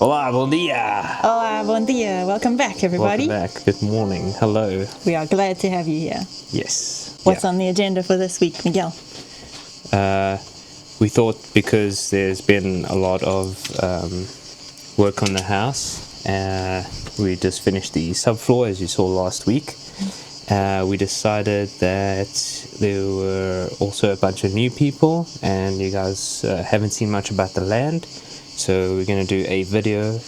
Olá, bom dia! Hola, bom dia. Welcome back, everybody. Welcome back. Good morning. Hello. We are glad to have you here. Yes. What's on the agenda for this week, Miguel? We thought because there's been a lot of work on the house, we just finished the subfloor as you saw last week. We decided that there were also a bunch of new people and you guys haven't seen much about the land. So we're going to do a video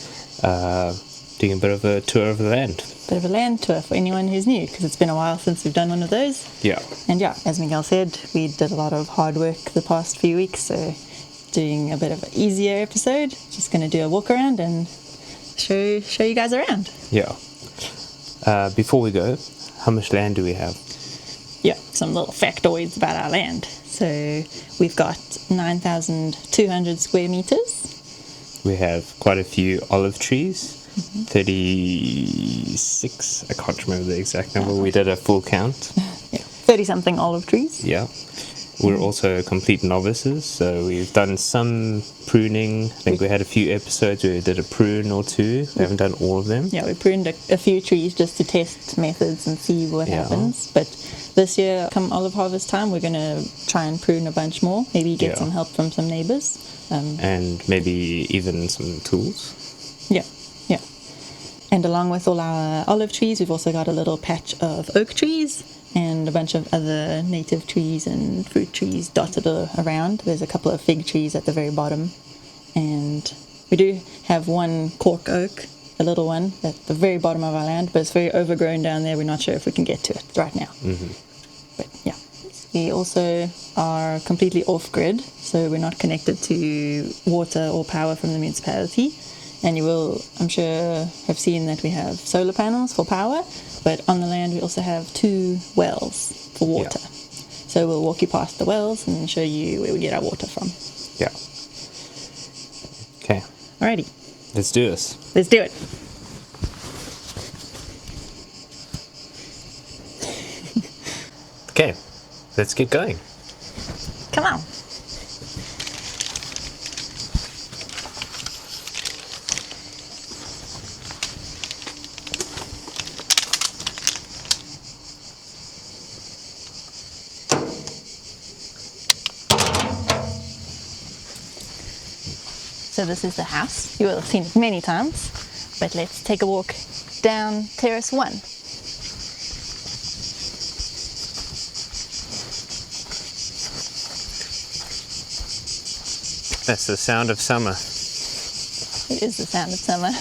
doing a bit of a tour of the land. Bit of a land tour for anyone who's new, because it's been a while since we've done one of those. Yeah. And yeah, as Miguel said, we did a lot of hard work the past few weeks, so doing a bit of an easier episode. Just going to do a walk around and show you guys around. Yeah. Before we go, how much land do we have? Yeah, some little factoids about our land. So we've got 9,200 square meters. We have quite a few olive trees, 36, I can't remember the exact number, we did a full count. Yeah, 30-something olive trees. Yeah. We're also complete novices, so we've done some pruning. I think we had a few episodes where we did a prune or two. We haven't done all of them. Yeah, we pruned a few trees just to test methods and see what happens. But this year, come olive harvest time, we're going to try and prune a bunch more. Maybe get some help from some neighbours. And maybe even some tools. Yeah. And along with all our olive trees, we've also got a little patch of oak trees and a bunch of other native trees and fruit trees dotted around. There's a couple of fig trees at the very bottom. And we do have one cork oak, a little one, at the very bottom of our land, but it's very overgrown down there. We're not sure if we can get to it right now. Mm-hmm. But yeah. We also are completely off-grid, so we're not connected to water or power from the municipality. And you will, I'm sure, have seen that we have solar panels for power, but on the land we also have 2 wells for water. Yeah. So we'll walk you past the wells and show you where we get our water from. Yeah. Okay. Alrighty. Let's do this. Let's do it. Okay. Let's get going. Come on. So this is the house. You will have seen it many times, but let's take a walk down terrace 1. That's the sound of summer. It is the sound of summer.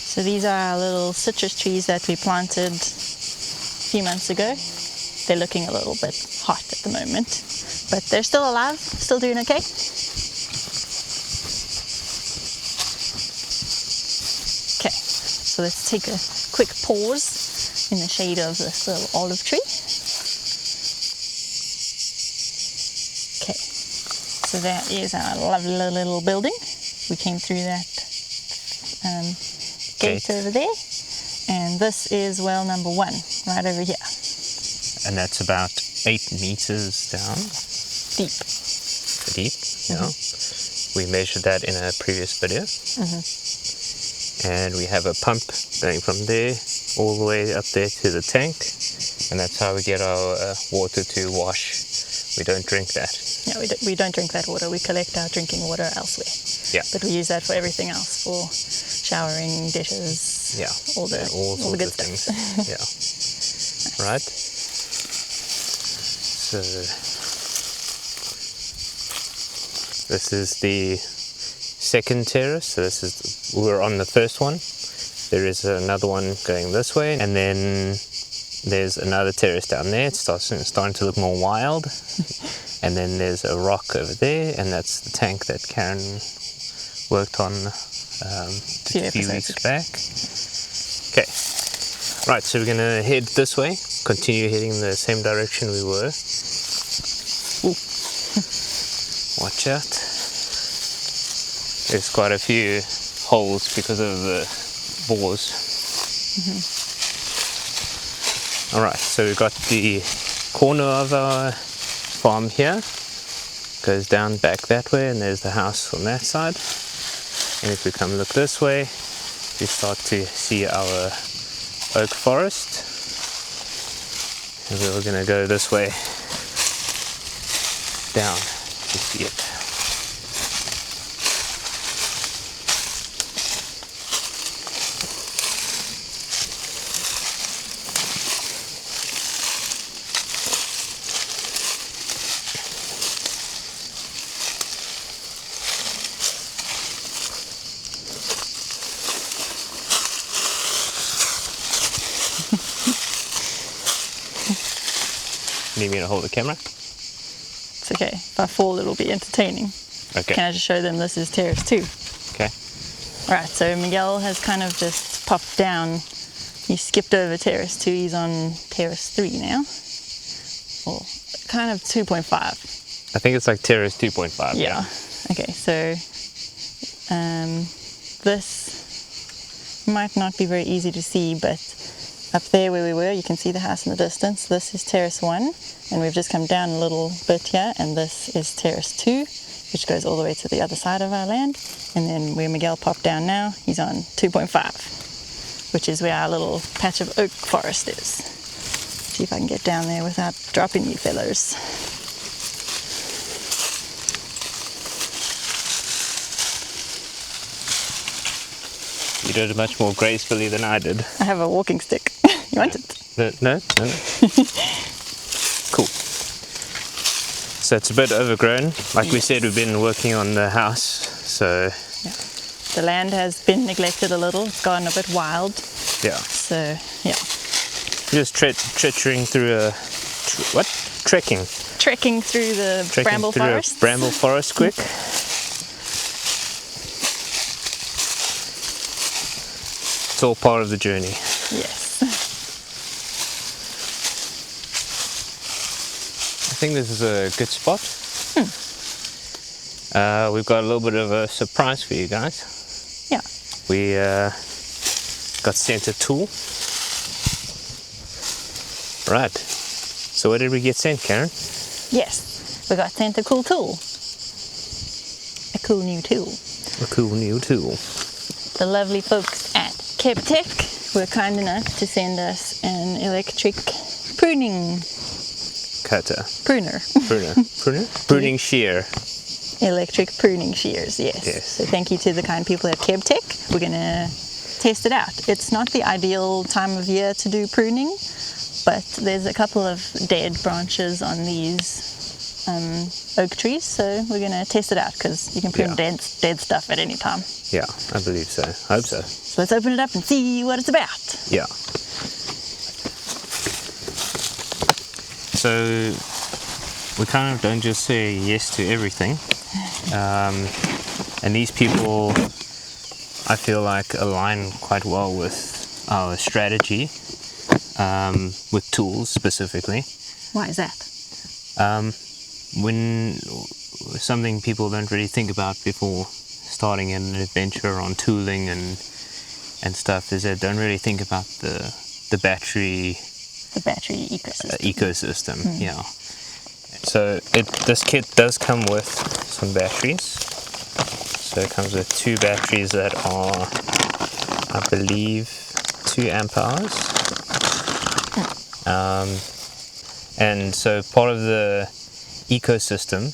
So these are our little citrus trees that we planted a few months ago. They're looking a little bit hot at the moment, but they're still alive, still doing okay. Okay, so let's take a quick pause in the shade of this little olive tree. Okay, so that is our lovely little building. We came through that gate over there, and this is well number 1 right over here. And that's about 8 meters down. Deep, yeah. We measured that in a previous video. And we have a pump going from there all the way up there to the tank, and that's how we get our water to wash. We don't drink that. Yeah, we don't drink that water. We collect our drinking water elsewhere. Yeah. But we use that for everything else, for showering, dishes, Yeah, all the good stuff. things. Yeah. Right. So this is the second terrace. So we're on the first one. There is another one going this way, and then there's another terrace down there. It's starting to look more wild. And then there's a rock over there, and that's the tank that Karen worked on a few weeks back. Okay, right, so we're going to head this way, continue heading the same direction we were. Ooh. Watch out. There's quite a few holes because of the bores. Alright, so we've got the corner of our farm here, goes down back that way, and there's the house on that side. And if we come look this way, we start to see our oak forest, and we're going to go this way down to see it. Need me to hold the camera? It's okay. If I fall, it'll be entertaining. Okay. Can I just show them this is terrace 2? Okay. Alright, so Miguel has kind of just popped down. He skipped over terrace 2. He's on terrace 3 now. Or kind of 2.5. I think it's like terrace 2.5. Yeah. Okay, so this might not be very easy to see, but up there where we were, you can see the house in the distance. This is terrace 1, and we've just come down a little bit here, and this is terrace 2, which goes all the way to the other side of our land. And then where Miguel popped down now, he's on 2.5, which is where our little patch of oak forest is. See if I can get down there without dropping you fellows. You did it much more gracefully than I did. I have a walking stick. You want it? No. Cool. So it's a bit overgrown. Like we said, we've been working on the house, so... Yeah. The land has been neglected a little. It's gotten a bit wild. Yeah. So, yeah. Just treachery through a... what? Trekking. Trekking through the bramble forest. Bramble forest quick. It's all part of the journey. Yes. I think this is a good spot. We've got a little bit of a surprise for you guys. Yeah. We got sent a tool. Right. So what did we get sent, Karen? Yes. We got sent a cool tool. A cool new tool. A cool new tool. The lovely folks at Kebtek were kind enough to send us an electric pruning Cutter. pruner. Pruning shear. Electric pruning shears, yes. So thank you to the kind people at Kebtek. We're going to test it out. It's not the ideal time of year to do pruning, but there's a couple of dead branches on these oak trees, so we're going to test it out because you can prune dead stuff at any time. Yeah, I believe so. I hope so. So let's open it up and see what it's about. Yeah. So we kind of don't just say yes to everything. And these people, I feel like, align quite well with our strategy, with tools specifically. Why is that? When something people don't really think about before starting an adventure on tooling and stuff is they don't really think about the battery ecosystem. Yeah. So this kit does come with some batteries. So it comes with 2 batteries that are, I believe, 2 amp hours. And so part of the ecosystem,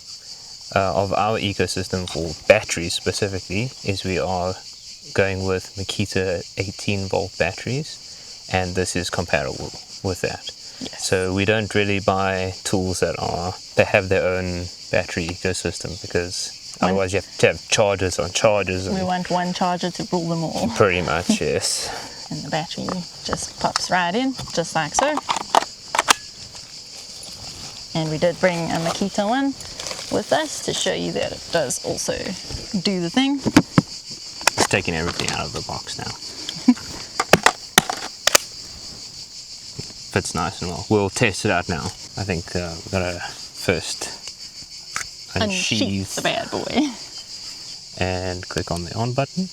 of our ecosystem for batteries specifically, is we are going with Makita 18-volt batteries, and this is compatible with that. Yes. So we don't really buy tools that have their own battery ecosystem, because otherwise you have to have chargers on chargers. We want one charger to rule them all. Pretty much, yes. And the battery just pops right in, just like so. And we did bring a Makita one with us to show you that it does also do the thing. It's taking everything out of the box now. Fits nice and well. We'll test it out now. I think we've got to first Unsheath the bad boy. And click on the on button.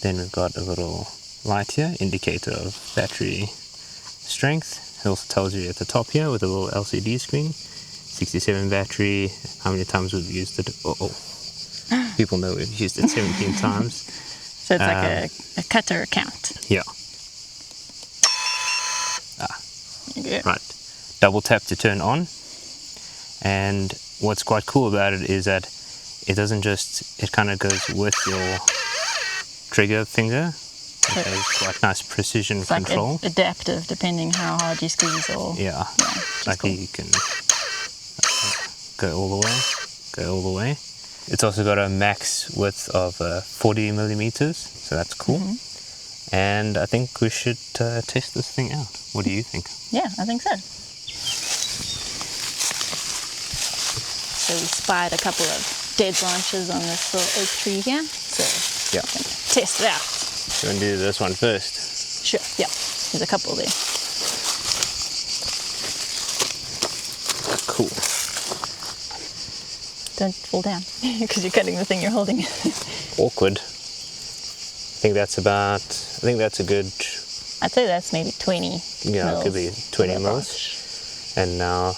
Then we've got a little light here, indicator of battery strength. It also tells you at the top here with a little LCD screen, 67 battery, how many times we've used it. People know we've used it 17 times. So it's like a cutter count. Yeah. Yeah. Right. Double tap to turn on. And what's quite cool about it is that it doesn't just, it kind of goes with your trigger finger. It has quite nice precision It's control. like adaptive depending how hard you squeeze or... Yeah. Like cool. you can go all the way. It's also got a max width of 40 millimeters, so that's cool. And I think we should test this thing out. What do you think? Yeah, I think so. So we spied a couple of dead branches on this little oak tree here. So Yeah. we can test it out. You want to do this one first? Sure, yeah. There's a couple there. Cool. Don't fall down because you're cutting the thing you're holding. Awkward. I think that's a good, I'd say that's maybe 20 yeah, mils it could be 20 per mils. branch. And now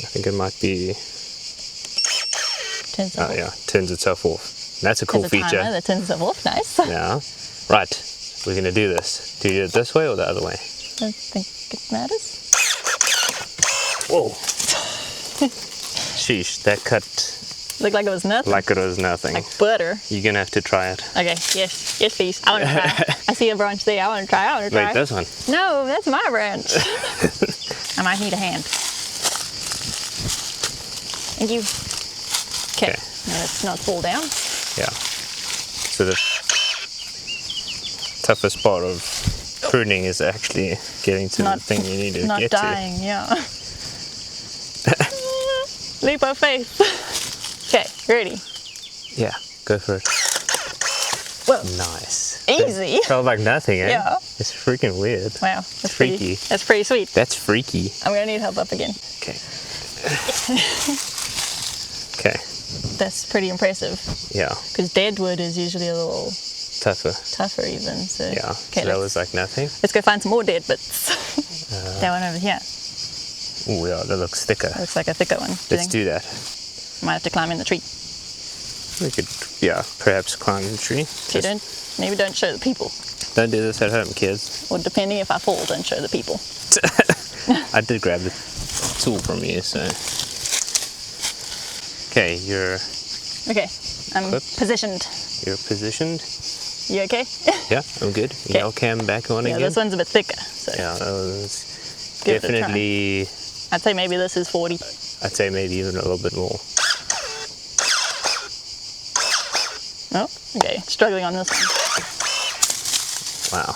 I think it might be, Turns oh yeah, turns itself off. That's a cool There's a feature. timer that turns itself off. Nice. Yeah. Right. We're going to do this. Do you do it this way or the other way? Don't think it matters. Whoa. Sheesh, that cut Looked like it was nothing. like it was nothing. Like butter. You're going to have to try it. Okay, yes, please. I want to try. I see a branch there. I want to try. Wait, this one. No, that's my branch. I might need a hand. Thank you. Okay. Now let's not fall down. Yeah. So the toughest part of pruning is actually getting to the thing you need to not get dying, yeah. Leap of faith. Okay, ready? to. Yeah, go for it. Whoa. Nice. Easy. That felt like nothing, eh? Yeah. It's freaking weird. Wow, that's Freaky. pretty. That's pretty sweet. That's freaky. I'm gonna need help up again. Okay. Okay. That's pretty impressive. Yeah. Because dead wood is usually a little Tougher. tougher even. So Yeah. okay, So that was like nothing. let's go find some more dead bits. That one over here. Oh yeah, that looks thicker. Looks like a thicker one. Let's do that. Might have to climb in the tree. We could, yeah, perhaps climb the tree. So you maybe don't show the people. Don't do this at home, kids. Or depending if I fall, don't show the people. I did grab the tool from you, so. Okay, you're Okay, I'm Clipped. positioned. positioned. You okay? Yeah, I'm good. Yell cam back on Yeah, again. this one's a bit thicker. So Yeah, that was Give it a try. definitely, I'd say maybe this is 40. I'd say maybe even a little bit more. Oh, okay, struggling on this one. Wow,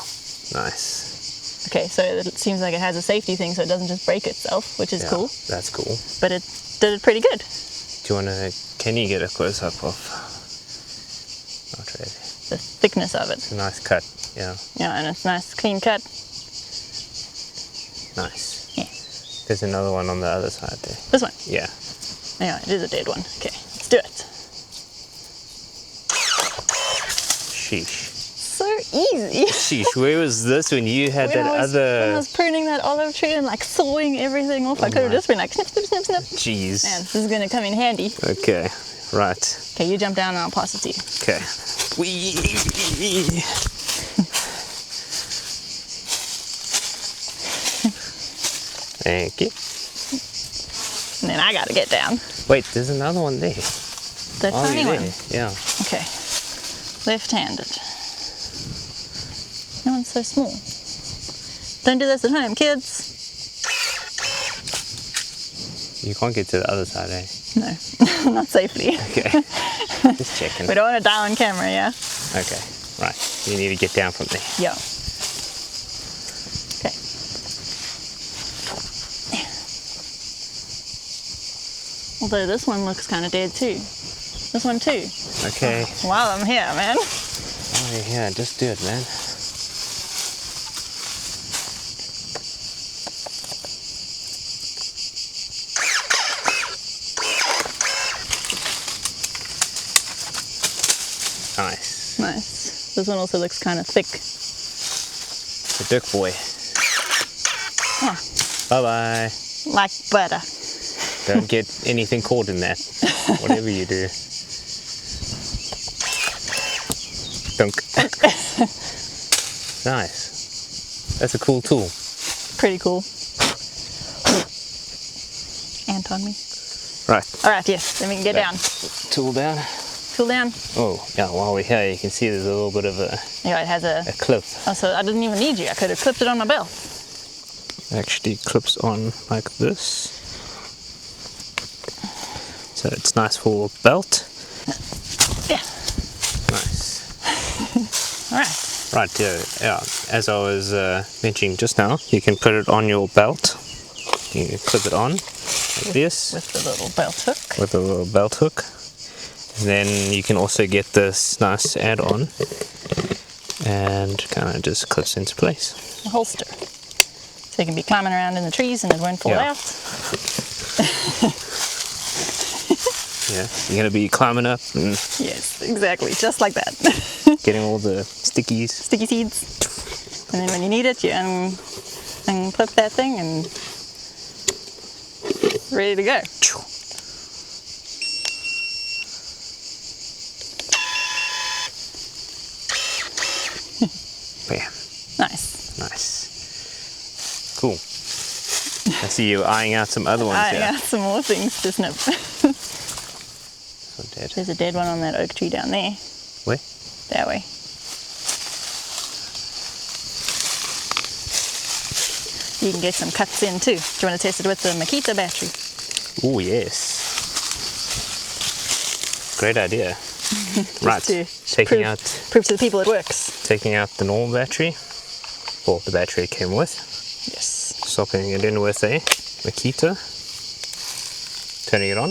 nice. Okay, so it seems like it has a safety thing so it doesn't just break itself, which is Yeah, cool. That's cool. But it did it pretty good. Do you wanna, can you get a close up of, not really. The thickness of it. It's a nice cut, yeah, Yeah, and it's nice, clean cut. nice. Yeah. There's another one on the other side there. This one. Yeah. Yeah, it is a dead one. Okay, let's do it. Sheesh. So easy. Sheesh, where was this when you had When that I other... was pruning that olive tree and like sawing everything off, I could have just been like snip, snip, snip, snip. Jeez. Man, this is gonna come in handy. Okay, right. Okay, you jump down and I'll pass it to you. Okay. Whee! Thank you. And then I gotta get down. Wait, there's another one there. The tiny yeah, one. yeah. Okay. Left-handed. That one's so small. Don't do this at home, kids. You can't get to the other side, eh? No, not safely. Okay. Just checking. We don't want to die on camera, yeah? Okay, right. You need to get down from there. Yeah. Okay. Although this one looks kind of dead too. This one too. Okay. While I'm here, man. Oh, yeah, just do it, man. Nice. Nice. This one also looks kind of thick. The Dick boy. Oh, Bye-bye. like butter. Don't get anything caught in that. Whatever you do. Dunk. Nice. That's a cool tool. Pretty cool. Ant on me. Right. All right, yes. Then we can get down. Tool down. Tool down. Oh, yeah, while we're here, you can see there's a little bit of a Yeah, it has a. clip. Oh, so I didn't even need you. I could have clipped it on my belt. Actually clips on like this. So it's nice for belt. Yeah. Nice. All right. Right, yeah. As I was mentioning just now, you can put it on your belt. You can clip it on like this. With the little belt hook. With a little belt hook. And then you can also get this nice add-on and kind of just clips into place. A holster. So you can be climbing around in the trees and it won't fall Yeah. out. Yeah, you're gonna be climbing up and Yes, exactly. Just like that. getting all the stickies. Sticky seeds. And then when you need it, you unclip that thing and ready to go. Bam. Nice. Nice. Cool. I see you eyeing out some other ones here. Yeah, some more things to snip. So dead. There's a dead one on that oak tree down there. Where? That way. You can get some cuts in too. Do you want to test it with the Makita battery? Oh, yes. Great idea. Right. To prove to the people it works. Taking out the normal battery, or the battery it came with, Yes. swapping it in with a Makita, turning it on.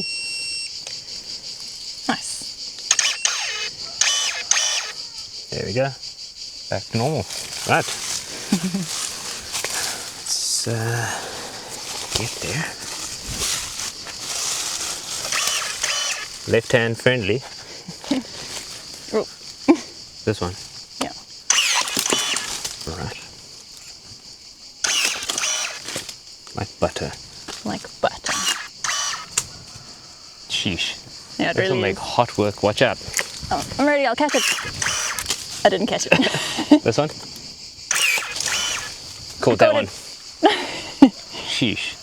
Nice. There we go. Back to normal. Right. Let's get there. Left hand friendly. Oh, This one. yeah. Alright. Like butter. Like butter. Sheesh. Yeah, it This will really make is. hot work. Watch out. Oh, I'm ready. I'll catch it. I didn't catch it. This one? Caught that one. Sheesh.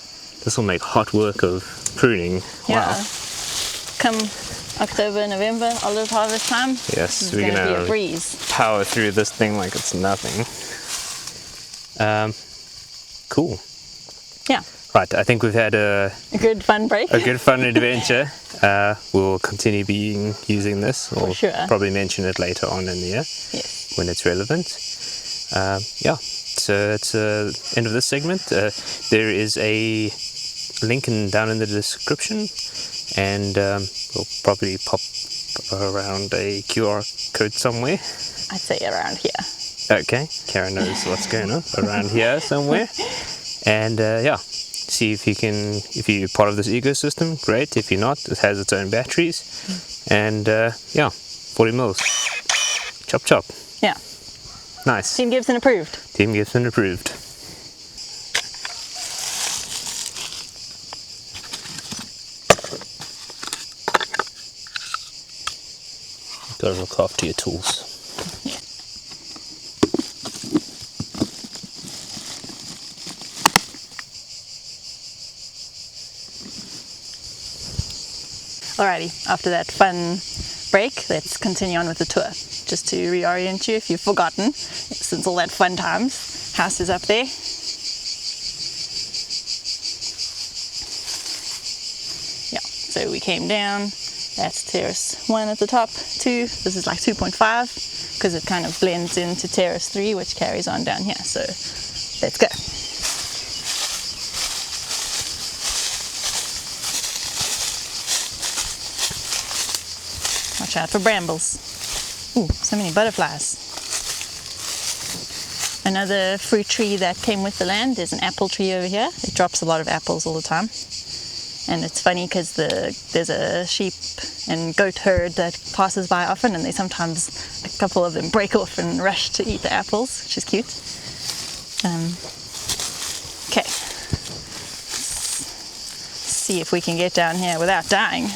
This will make hot work of pruning. Yeah. Wow. Come October, November, olive harvest time. Yes, It's we're going to be gonna a breeze. power through this thing like it's nothing. Cool. Yeah. Right, I think we've had a A good fun break. good fun adventure. We'll continue using this, or sure. probably mention it later on in the year Yes. when it's relevant. Yeah, so it's the end of this segment. There is a link down in the description, and we'll probably pop around a QR code somewhere. I'd say around here. Okay, Karen knows what's going on around here somewhere. And yeah, see if you're part of this ecosystem, great. If you're not, it has its own batteries. And yeah, 40 mils. Chop chop. Yeah. Nice. Team Gibson approved. Team Gibson approved. Gotta look after your tools. Yeah. Alrighty, after that fun break, let's continue on with the tour. Just to reorient you if you've forgotten, since all that fun times. House is up there. Yeah, so we came down. That's terrace 1 at the top, 2. This is like 2.5 because it kind of blends into terrace 3, which carries on down here. So let's go. Watch out for brambles. Ooh, so many butterflies. Another fruit tree that came with the land is an apple tree over here. It drops a lot of apples all the time. And it's funny because there's a sheep and goat herd that passes by often, and they sometimes, a couple of them break off and rush to eat the apples, which is cute. Okay. Let's see if we can get down here without dying.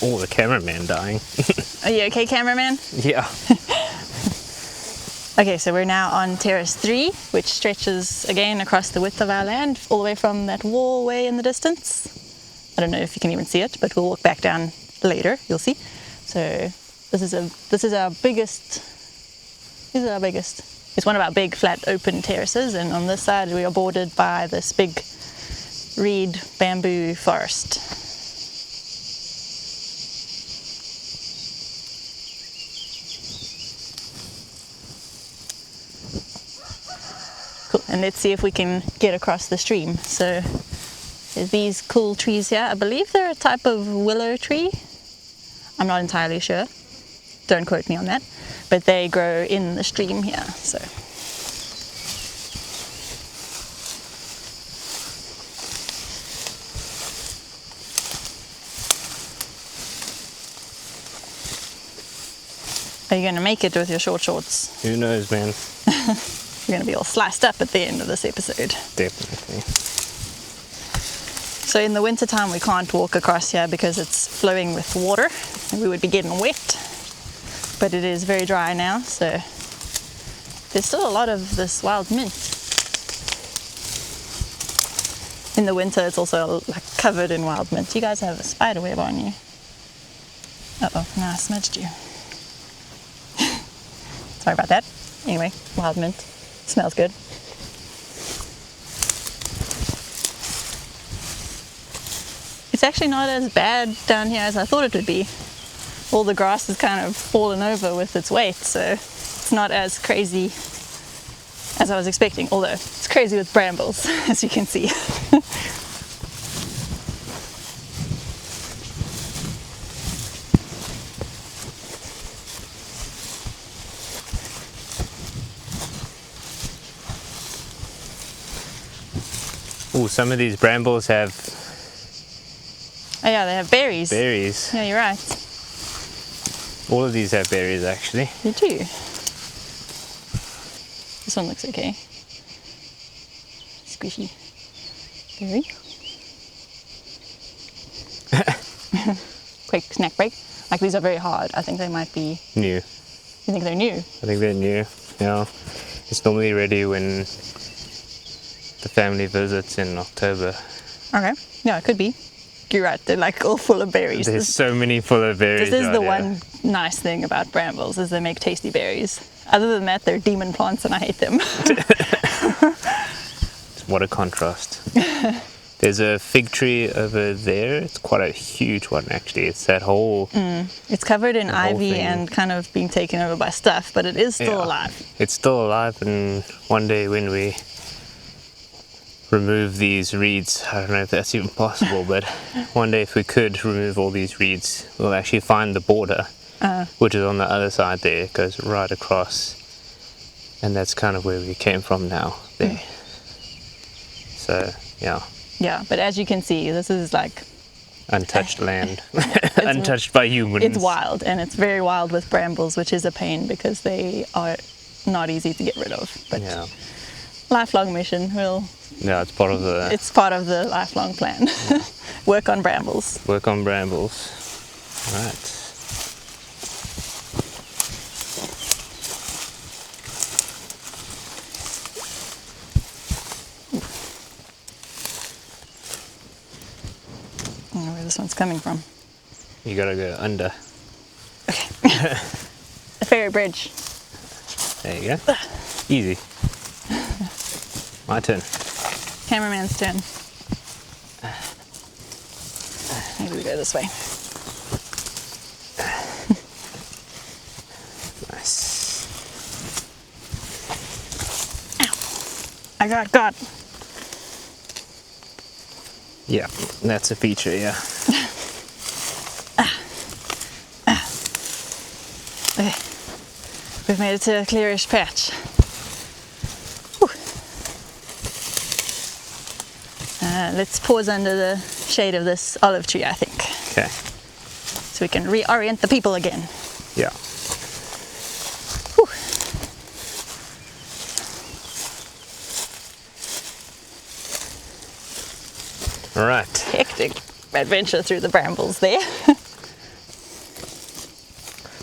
Oh, the cameraman dying. Are you okay, cameraman? Yeah. Okay, so we're now on terrace 3, which stretches again across the width of our land, all the way from that wall way in the distance. I don't know if you can even see it, but we'll walk back down later, you'll see. So this is our biggest. It's one of our big flat open terraces, and on this side we are bordered by this big reed bamboo forest. Cool. And let's see if we can get across the stream. So there's these cool trees here. I believe they're a type of willow tree. I'm not entirely sure. Don't quote me on that. But they grow in the stream here. So are you going to make it with your short shorts? Who knows, man? You're going to be all sliced up at the end of this episode. Definitely. So in the winter time we can't walk across here because it's flowing with water and we would be getting wet. But it is very dry now, so there's still a lot of this wild mint. In the winter it's also like covered in wild mint. You guys have a spider web on you. Uh-oh, now I smudged you. Sorry about that. Anyway, wild mint. Smells good. It's actually not as bad down here as I thought it would be. All the grass is kind of fallen over with its weight, so it's not as crazy as I was expecting, although it's crazy with brambles, as you can see. Oh, some of these brambles have Oh yeah, they have berries. berries. Yeah, you're right. All of these have berries, actually. They do. This one looks okay. Squishy. Berry. Quick snack break. Like, these are very hard. I think they might be... New. You think they're new? I think they're new. Yeah. It's normally ready when the family visits in October. Okay. Yeah, it could be. You're right. They're like all full of berries. There's so many full of berries. This is the here. one nice thing about brambles, is they make tasty berries. Other than that, they're demon plants and I hate them. What a contrast. There's a fig tree over there. It's quite a huge one, actually. It's that whole... It's covered in ivy thing. and kind of being taken over by stuff, but it is still alive. It's still alive, and one day when we remove these reeds, I don't know if that's even possible, but one day if we could remove all these reeds, we'll actually find the border, which is on the other side there. It goes right across, and that's kind of where we came from now, there. So, yeah. Yeah, but as you can see, this is like... Untouched land. Untouched by humans. It's wild, and it's very wild with brambles, which is a pain because they are not easy to get rid of. But Yeah. lifelong mission. Yeah, it's part of the... It's part of the lifelong plan. Work on brambles. Work on brambles. Right. I don't know where this one's coming from. You gotta go under. The ferry bridge. There you go. Easy. My turn. Cameraman's turn. Maybe we go this way. Nice. Ow! I got caught. Yeah, that's a feature, yeah. Okay. We've made it to a clearish patch. Let's pause under the shade of this olive tree, I think. Okay. So we can reorient the people again. Yeah. Whew. All right. Hectic adventure through the brambles there.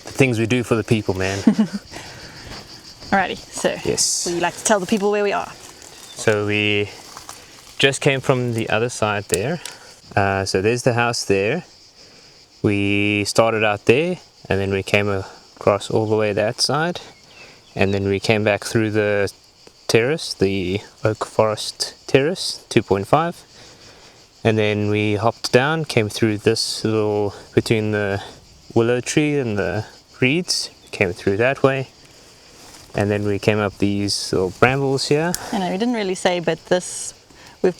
The things we do for the people, man. Alrighty, so Yes. would you like to tell the people where we are? So we just came from the other side there. So there's the house there. We started out there, and then we came across all the way that side, and then we came back through the terrace, the oak forest terrace 2.5, and then we hopped down, came through this little, between the willow tree and the reeds, came through that way, and then we came up these little brambles here. I know we didn't really say, but this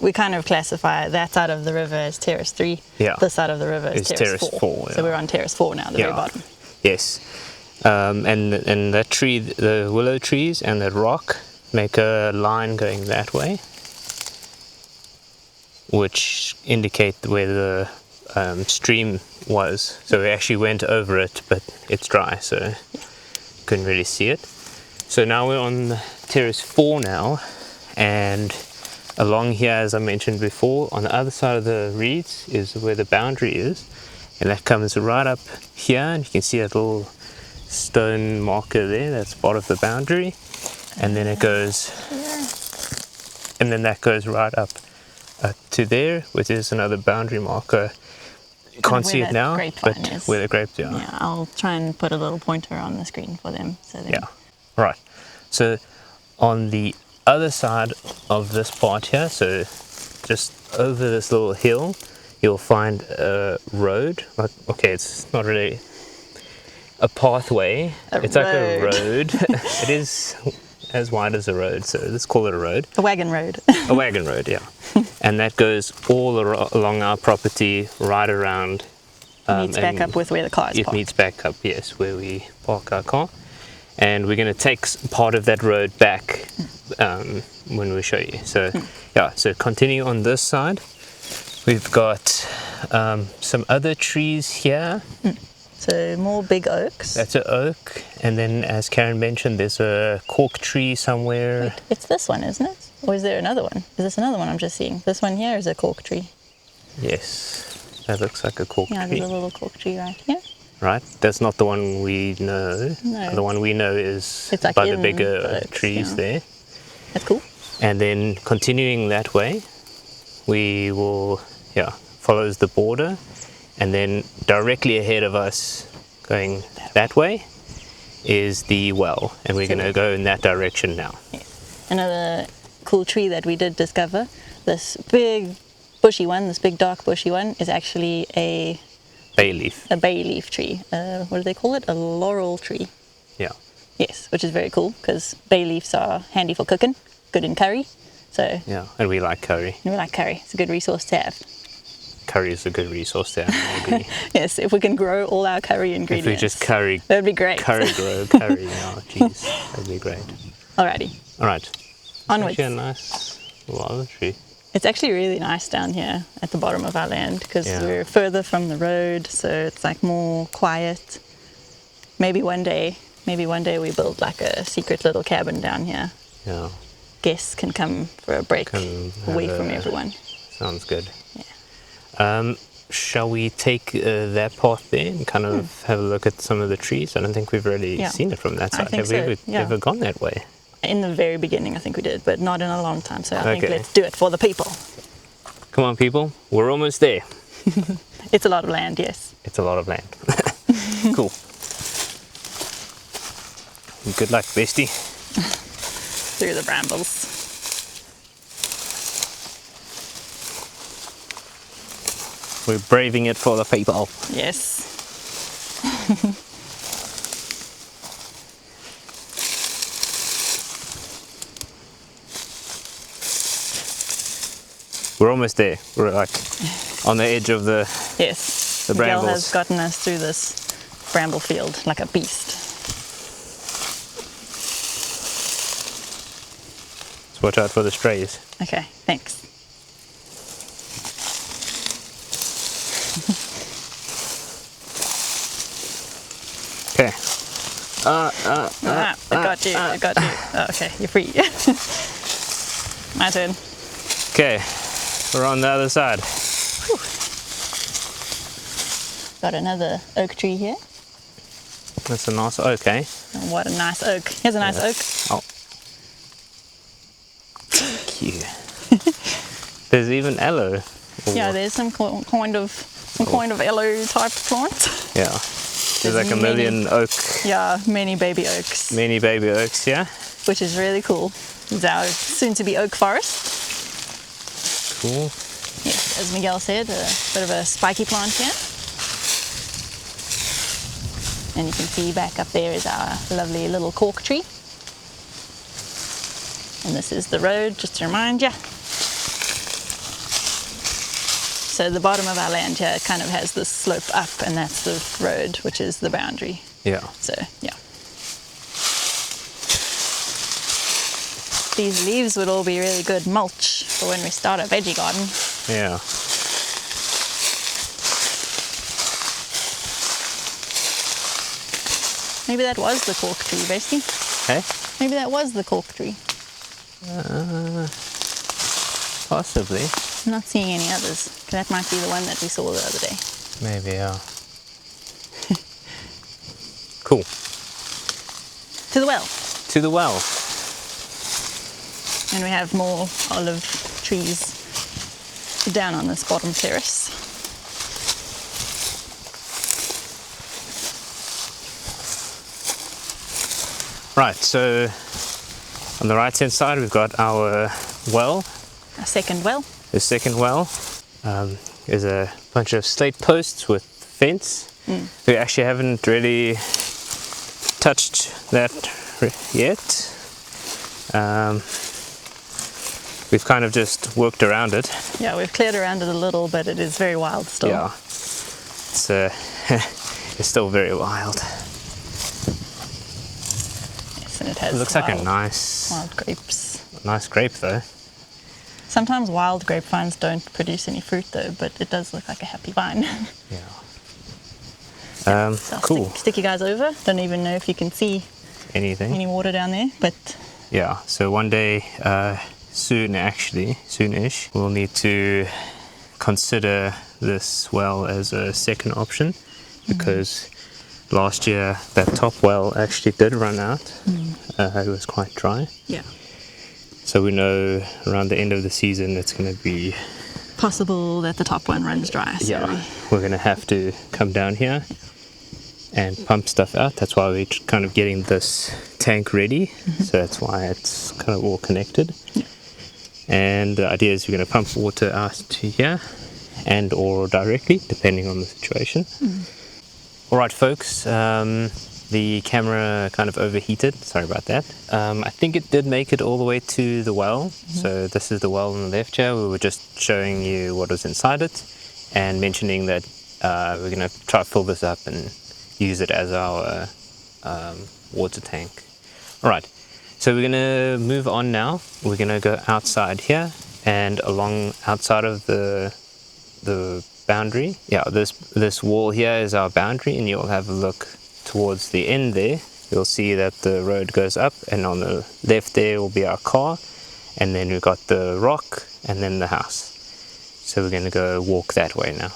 we kind of classify that side of the river as terrace 3. Yeah. This side of the river is It's terrace terrace 4. four, yeah. So we're on terrace 4 now, the very bottom. Yes. And that tree, the willow trees and that rock make a line going that way, which indicate where the stream was. So we actually went over it, but it's dry, so couldn't really see it. So now we're on terrace 4 now, and along here, as I mentioned before, on the other side of the reeds is where the boundary is, and that comes right up here, and you can see that little stone marker there, that's part of the boundary, and then it goes, and then that goes right up to there, which is another boundary marker. You can't see it now, but where the grapes are. Yeah, I'll try and put a little pointer on the screen for them. So then Yeah, right. So on the other side of this part here, so just over this little hill, you'll find a road. Like, okay, it's not really a pathway. It's like a road. It is as wide as a road, so let's call it a road. a wagon road. A wagon road, yeah. And that goes all along our property, right around. Meets back up with where the car is It parked. meets back up, yes, where we park our car. And we're going to take part of that road back when we show you. So, yeah, so continue on this side. We've got some other trees here. So more big oaks. That's an oak. And then, as Karen mentioned, there's a cork tree somewhere. Wait, it's this one, isn't it? Or is there another one? Is this another one I'm just seeing? This one here is a cork tree. Yes, that looks like a cork Yeah, tree. there's a little cork tree right here. Right, that's not the one we know. No. The one we know is It's like by the in bigger the oaks, trees yeah. there. That's cool. And then continuing that way, we will, follows the border, and then directly ahead of us, going that way, is the well, and we're going to go in that direction now. Yes. Another cool tree that we did discover, this big bushy one, this big dark bushy one, is actually a Bay leaf. bay leaf tree. What do they call it? A laurel tree. Yeah. Yes, which is very cool because bay leaves are handy for cooking, good in curry. So Yeah, and we like curry. we like curry. It's a good resource to have. Curry is a good resource there, maybe. Yes, if we can grow all our curry If ingredients. we just curry that'd be great. grow curry now, jeez, that'd be great. Alrighty, All right. onwards. Actually a nice little olive tree. It's actually really nice down here at the bottom of our land because Yeah. we're further from the road, so it's like more quiet. Maybe one day we build like a secret little cabin down here. Yeah, Guests can come for a break Can away have from a- everyone. sounds good. Yeah. Shall we take that path there and kind of have a look at some of the trees? I don't think we've really Yeah. seen it from that I side. think Have we so, ever, yeah. ever gone that way? In the very beginning, I think we did, but not in a long time. So I think Okay. let's do it for the people. Come on, people. We're almost there. It's a lot of land, yes. It's a lot of land. Cool. Good luck, bestie. Through the brambles. We're braving it for the people. Yes. We're almost there. We're like on the edge of the Yes. The Miguel brambles. has gotten us through this bramble field like a beast. Let's watch out for the strays. Okay, thanks. Okay. It got you, it got you. Oh, okay, you're free. My turn. Okay. We're on the other side. Got another oak tree here. That's a nice oak, eh? Oh, what a nice oak. Here's a nice oak. Oh. Cute. There's even aloe. Yeah, there's some kind of yellow type plant. Yeah. There's like a many- million oak, Yeah, many baby oaks, many baby oaks, yeah? which is really cool. It's our soon-to-be oak forest. Cool. Yes, as Miguel said, a bit of a spiky plant here. And you can see back up there is our lovely little cork tree. And this is the road, just to remind you. So the bottom of our land here kind of has this slope up, and that's the road, which is the boundary. Yeah. So, yeah. These leaves would all be really good mulch for when we start a veggie garden. Yeah. Maybe that was the cork tree, Bestie. Hey? Maybe that was the cork tree. Possibly. I'm not seeing any others. That might be the one that we saw the other day. Maybe, yeah. Cool. To the well. To the well. And we have more olive trees down on this bottom terrace. Right, so on the right hand side we've got our well, A second well. the second well. There's a bunch of slate posts with fence. We actually haven't really touched that yet. We've kind of just worked around it. Yeah, we've cleared around it a little, but it is very wild still. Yeah, it's it's still very wild. Yes, and it has It looks like a wild nice grapes. grape though. Sometimes wild grapevines don't produce any fruit though, but it does look like a happy vine. Yeah. So I'll Cool. stick you guys over. Don't even know if you can see Anything? any water down there, but Yeah. So one day, soonish, we'll need to consider this well as a second option, because last year that top well actually did run out. It was quite dry. yeah, So we know around the end of the season it's going to be, possible that the top one runs dry. So we're going to have to come down here and pump stuff out. That's why we're kind of getting this tank ready. So that's why it's kind of all connected. And the idea is we're going to pump water out to here and or directly, depending on the situation. All right, folks. The camera kind of overheated. Sorry about that. I think it did make it all the way to the well. So this is the well on the left here. We were just showing you what was inside it and mentioning that we're going to try to fill this up and use it as our water tank. All right. So we're going to move on now. We're going to go outside here and along outside of the boundary. Yeah, this wall here is our boundary, and you'll have a look towards the end there. You'll see that the road goes up, and on the left there will be our car, and then we've got the rock and then the house. So we're going to go walk that way now.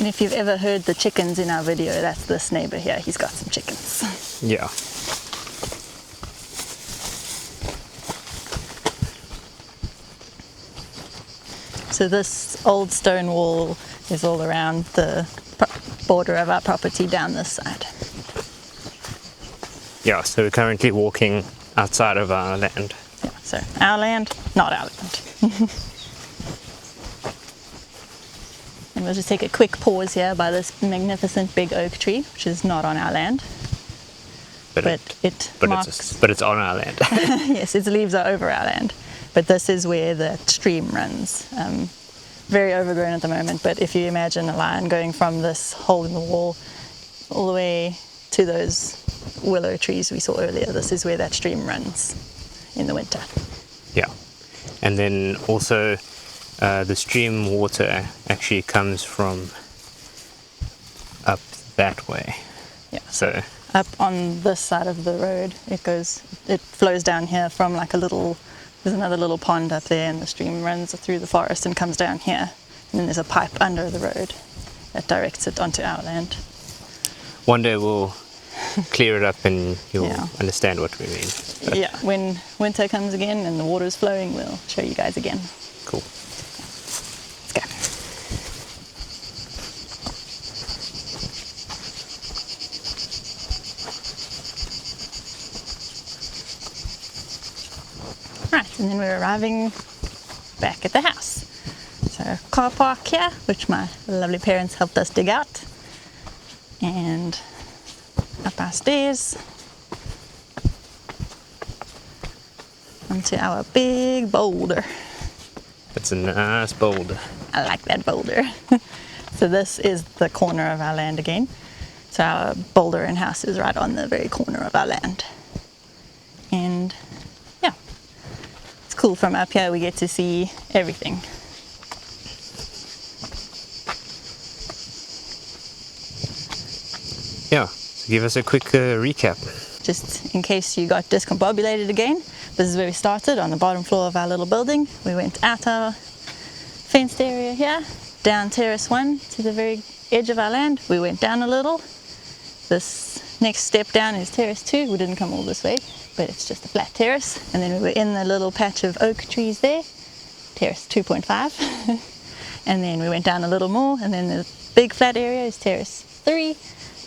And if you've ever heard the chickens in our video, that's this neighbor here. He's got some chickens. Yeah. So this old stone wall is all around the border of our property down this side. Yeah, so we're currently walking outside of our land. Yeah, so our land, not our land. And we'll just take a quick pause here by this magnificent big oak tree, which is not on our land. But it marks... But it's on our land. Yes, its leaves are over our land. But this is where the stream runs. Very overgrown at the moment, but if you imagine a line going from this hole in the wall all the way to those willow trees we saw earlier, this is where that stream runs in the winter. Yeah. And then also the stream water actually comes from up that way. Yeah. So up on this side of the road, it flows down here from like there's another little pond up there, and the stream runs through the forest and comes down here. And then there's a pipe under the road that directs it onto our land. one day we'll clear it up and you'll Yeah. understand what we mean. But Yeah, when winter comes again and the water's flowing, we'll show you guys again. cool. Let's go. Right, and then we're arriving back at the house. So car park here, which my lovely parents helped us dig out. And up our stairs onto our big boulder. It's a nice boulder. I like that boulder. So this is the corner of our land again. So our boulder and house is right on the very corner of our land. And yeah, it's cool. From up here we get to see everything. Yeah, so give us a quick recap. Just in case you got discombobulated again, this is where we started, on the bottom floor of our little building. We went out our fenced area here, down terrace 1 to the very edge of our land. We went down a little. This next step down is terrace 2. We didn't come all this way, but it's just a flat terrace. And then we were in the little patch of oak trees there, terrace 2.5. And then we went down a little more, and then the big flat area is terrace 3.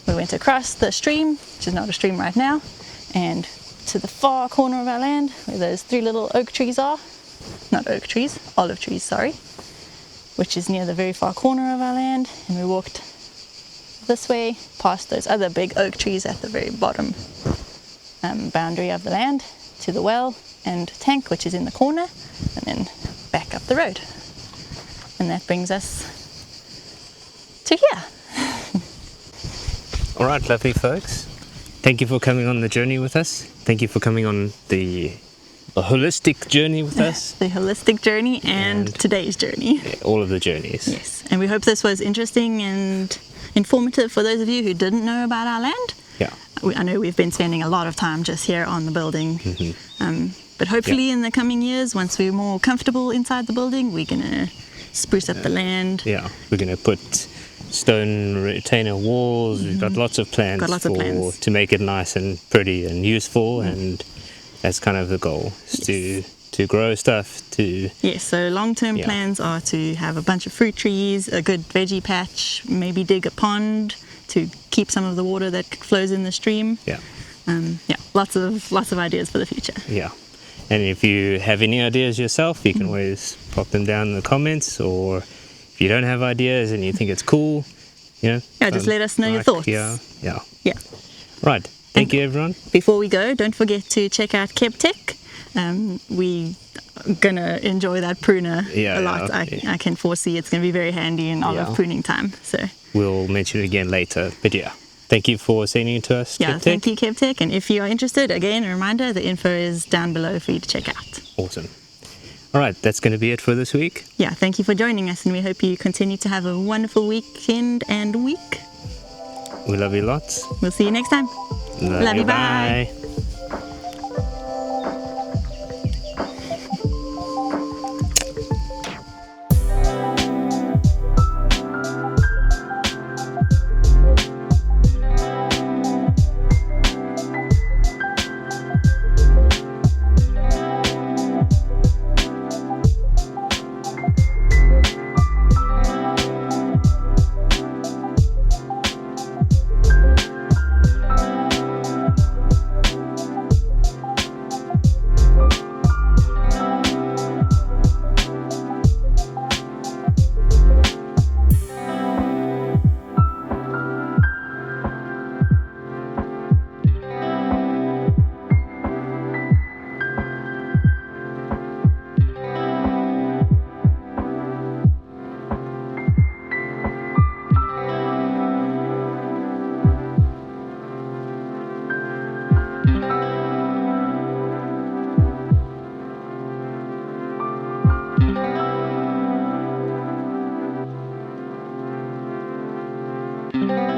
We went across the stream, which is not a stream right now, and to the far corner of our land where those 3 little oak trees are. Not oak trees, olive trees, sorry. Which is near the very far corner of our land. And we walked this way past those other big oak trees at the very bottom boundary of the land to the well and tank, which is in the corner, and then back up the road. And that brings us to here. All right, lovely folks. Thank you for coming on the journey with us. Thank you for coming on the holistic journey with us. The holistic journey and today's journey. Yeah, all of the journeys. Yes, and we hope this was interesting and informative for those of you who didn't know about our land. Yeah. I know we've been spending a lot of time just here on the building. But hopefully in the coming years, once we're more comfortable inside the building, we're going to spruce up the land. Yeah, we're going to put stone retainer walls. We've got lots of plans to make it nice and pretty and useful, and that's kind of the goal, is to grow stuff, to... Yes, so long-term plans are to have a bunch of fruit trees, a good veggie patch, maybe dig a pond to keep some of the water that flows in the stream. Yeah. Lots of ideas for the future. Yeah. And if you have any ideas yourself, you can always pop them down in the comments, or if you don't have ideas and you think it's cool, just let us know your thoughts. Yeah. Right. Thank And you, everyone. Before we go, don't forget to check out Kebtek. We are going to enjoy that pruner a lot. I can foresee it's going to be very handy in olive pruning time. So we'll mention it again later. But thank you for sending it to us, Kebtek. Thank you, Kebtek. And if you are interested, again, a reminder, the info is down below for you to check out. Awesome. All right, that's going to be it for this week. Yeah, thank you for joining us, and we hope you continue to have a wonderful weekend and week. We love you lots. We'll see you next time. Love you, bye. you.